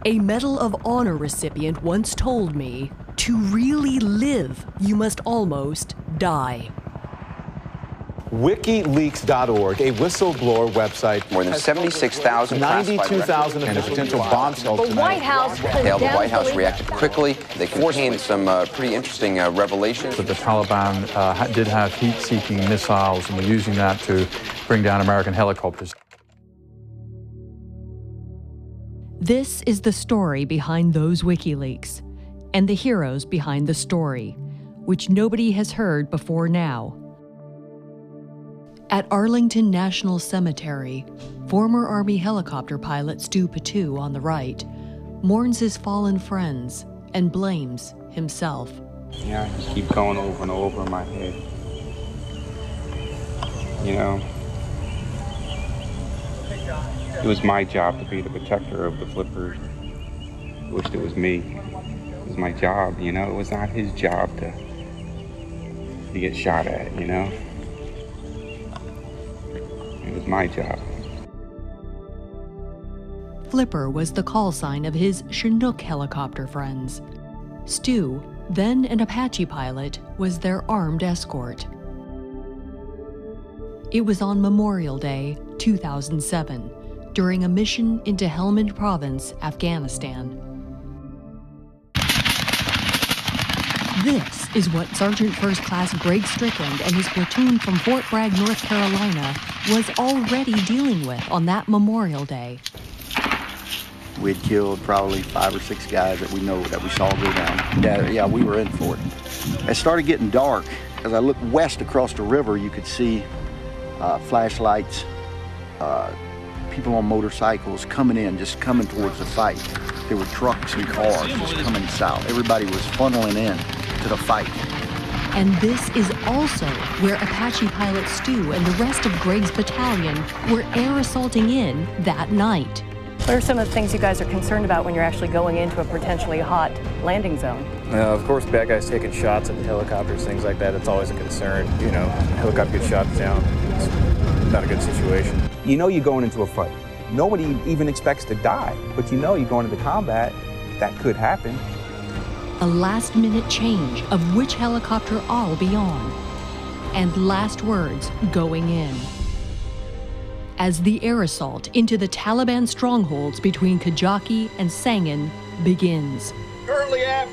A Medal of Honor recipient once told me, to really live, you must almost die. WikiLeaks.org, a whistleblower website. More than 76,000 92,000 and a potential bombshell The tonight. White House The White House reacted quickly. They contained some pretty interesting revelations. But the Taliban did have heat-seeking missiles and were using that to bring down American helicopters. This is the story behind those WikiLeaks, and the heroes behind the story, which nobody has heard before now. At Arlington National Cemetery, former Army helicopter pilot Stu Patu, on the right, mourns his fallen friends and blames himself. Yeah, I just keep going over and over in my head. You know, it was my job to be the protector of the flippers. I wished it was me. It was my job, you know. It was not his job to get shot at, you know. It was my job. Flipper was the call sign of his Chinook helicopter friends. Stu, then an Apache pilot, was their armed escort. It was on Memorial Day, 2007, during a mission into Helmand Province, Afghanistan. This is what Sergeant First Class Greg Strickland and his platoon from Fort Bragg, North Carolina, was already dealing with on that Memorial Day. We had killed probably 5 or 6 guys that we saw go down. Yeah, we were in for it. It started getting dark. As I looked west across the river, you could see flashlights, people on motorcycles just coming towards the fight. There were trucks and cars just coming south. Everybody was funneling in to the fight. And this is also where Apache pilot Stu and the rest of Greg's battalion were air assaulting in that night. What are some of the things you guys are concerned about when you're actually going into a potentially hot landing zone? Of course, bad guys taking shots at the helicopters, things like that. It's always a concern. You know, helicopter gets shot down. It's not a good situation. You know you're going into a fight. Nobody even expects to die, but you know you're going into combat. That could happen. A last-minute change of which helicopter I'll be on. And last words going in. As the air assault into the Taliban strongholds between Kajaki and Sangin begins. Currently have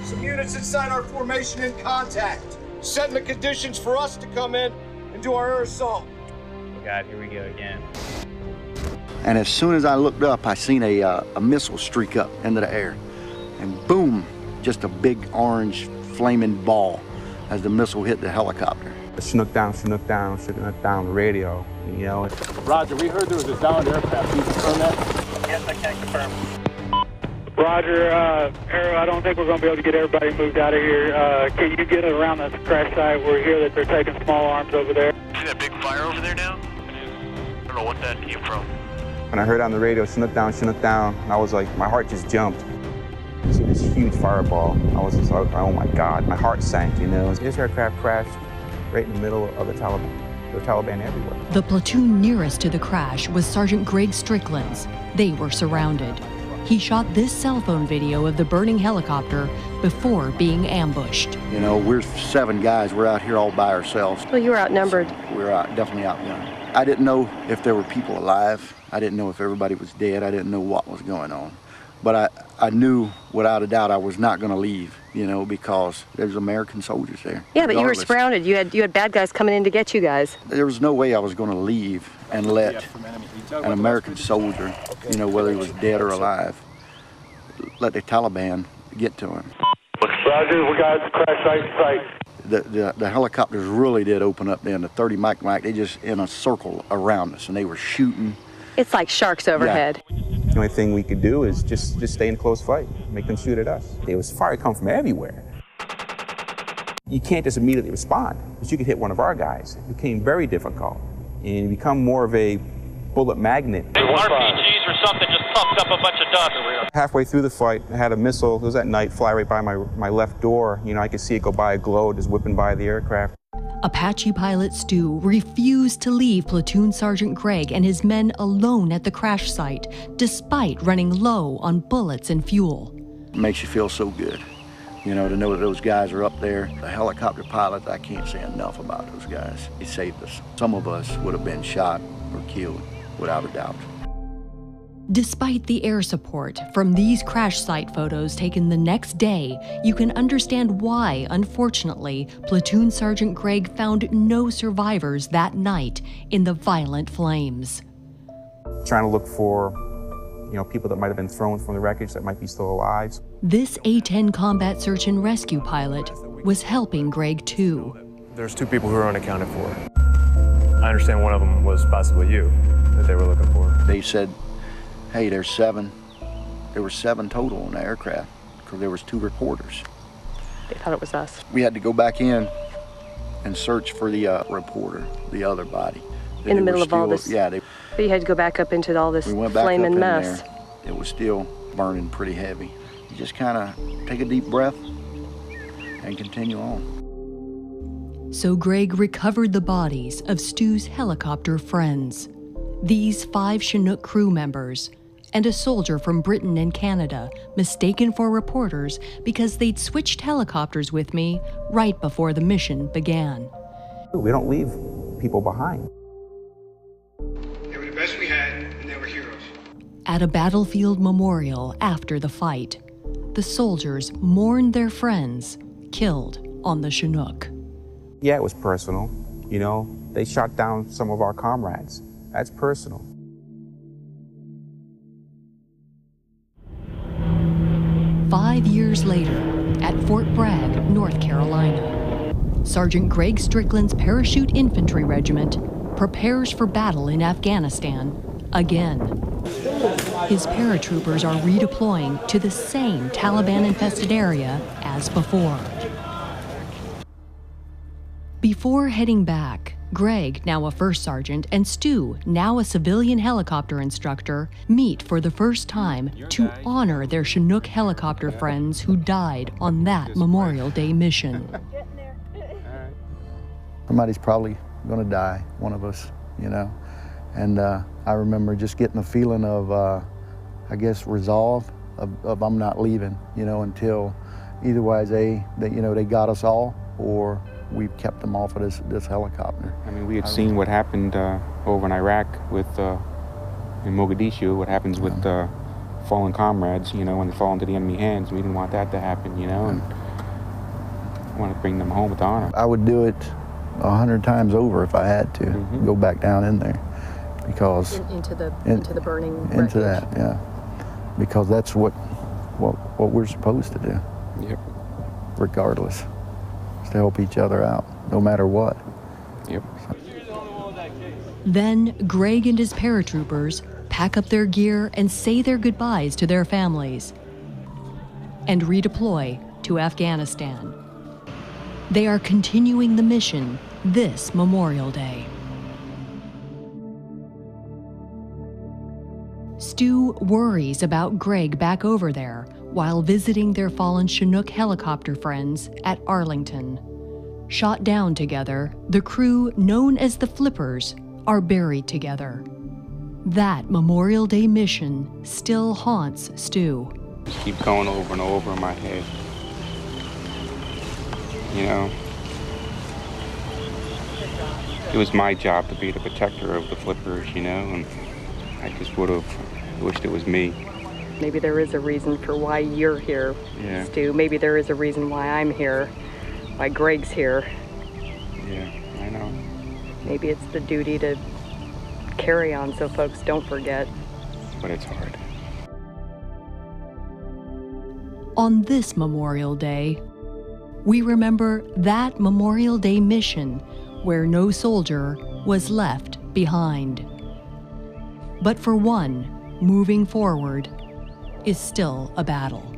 some units inside our formation in contact, setting the conditions for us to come in and do our air assault. Oh God, here we go again. And as soon as I looked up, I seen a missile streak up into the air. And boom, just a big orange flaming ball as the missile hit the helicopter. Chinook Down, Chinook Down, Chinook Down radio, you know. Roger, we heard there was a downed aircraft. Can you confirm that? Yes, I can confirm. Roger, Arrow, I don't think we're going to be able to get everybody moved out of here. Can you get around the crash site? We're here that they're taking small arms over there. See that big fire over there now? I don't know what that came from. When I heard on the radio, Chinook Down, I was like, my heart just jumped. I see this huge fireball. I was just like, oh my God, my heart sank, you know. This aircraft crashed right in the middle of the Taliban. There were Taliban everywhere. The platoon nearest to the crash was Sergeant Greg Strickland's. They were surrounded. He shot this cell phone video of the burning helicopter before being ambushed. You know, we're 7 guys. We're out here all by ourselves. Well, you were outnumbered. We're definitely outgunned. I didn't know if there were people alive. I didn't know if everybody was dead. I didn't know what was going on. But I knew without a doubt I was not going to leave, you know, because there's American soldiers there. Yeah, but you were surrounded. You had bad guys coming in to get you guys. There was no way I was going to leave and let an American soldier, you know, whether he was dead or alive, let the Taliban get to him. Roger, we got the crash site in sight. The helicopters really did open up then, the 30 Mach, they just in a circle around us, and they were shooting. It's like sharks overhead. Yeah. The only thing we could do is just stay in close fight, make them shoot at us. There was fire come from everywhere. You can't just immediately respond, but you could hit one of our guys. It became very difficult, and you become more of a bullet magnet. RPGs or something just puffed up a bunch of dust. Halfway through the fight, I had a missile, it was at night, fly right by my left door. You know, I could see it go by, a glow, just whipping by the aircraft. Apache pilot Stu refused to leave Platoon Sergeant Greg and his men alone at the crash site, despite running low on bullets and fuel. It makes you feel so good, you know, to know that those guys are up there. The helicopter pilots, I can't say enough about those guys. They saved us. Some of us would have been shot or killed, without a doubt. Despite the air support from these crash site photos taken the next day, you can understand why, unfortunately, Platoon Sergeant Greg found no survivors that night in the violent flames. Trying to look for, you know, people that might have been thrown from the wreckage that might be still alive. This A-10 combat search and rescue pilot was helping Greg too. There's 2 people who are unaccounted for. I understand one of them was possibly you that they were looking for. They said, hey, there's 7. There were 7 total on the aircraft because there was 2 reporters. They thought it was us. We had to go back in and search for the reporter, the other body. In the middle of all this? Yeah. You had to go back up into all this flaming mess. It was still burning pretty heavy. You just kind of take a deep breath and continue on. So Greg recovered the bodies of Stu's helicopter friends. These 5 Chinook crew members and a soldier from Britain and Canada, mistaken for reporters because they'd switched helicopters with me right before the mission began. We don't leave people behind. They were the best we had, and they were heroes. At a battlefield memorial after the fight, the soldiers mourned their friends killed on the Chinook. Yeah, it was personal. You know, they shot down some of our comrades. That's personal. Five years later, at Fort Bragg, North Carolina, Sergeant Greg Strickland's Parachute Infantry Regiment prepares for battle in Afghanistan again. His paratroopers are redeploying to the same Taliban-infested area as before. Before heading back, Greg, now a first sergeant, and Stu, now a civilian helicopter instructor, meet for the first time to honor their Chinook helicopter friends who died on that Memorial Day mission. Somebody's probably going to die, one of us, you know. And I remember just getting a feeling of, I guess, resolve of I'm not leaving, you know, until either way they got us all, or we've kept them off of this helicopter. I mean, we had seen what happened over in Iraq with, in Mogadishu, what happens with fallen comrades, you know, when they fall into the enemy hands. We didn't want that to happen, you know, and I want to bring them home with honor. I would do it 100 times over if I had to, go back down in there, because into the burning into wreckage. that, yeah, because that's what we're supposed to do. Yep. Regardless. To help each other out, no matter what. Yep. Then Greg and his paratroopers pack up their gear and say their goodbyes to their families and redeploy to Afghanistan. They are continuing the mission this Memorial Day. Stu worries about Greg back over there while visiting their fallen Chinook helicopter friends at Arlington. Shot down together, the crew, known as the Flippers, are buried together. That Memorial Day mission still haunts Stu. Just keep going over and over in my head. You know, it was my job to be the protector of the Flippers, you know, and I just would have wished it was me. Maybe there is a reason for why you're here, yeah. Stu. Maybe there is a reason why I'm here, why Greg's here. Yeah, I know. Maybe it's the duty to carry on so folks don't forget. But it's hard. On this Memorial Day, we remember that Memorial Day mission where no soldier was left behind. But for one, moving forward is still a battle.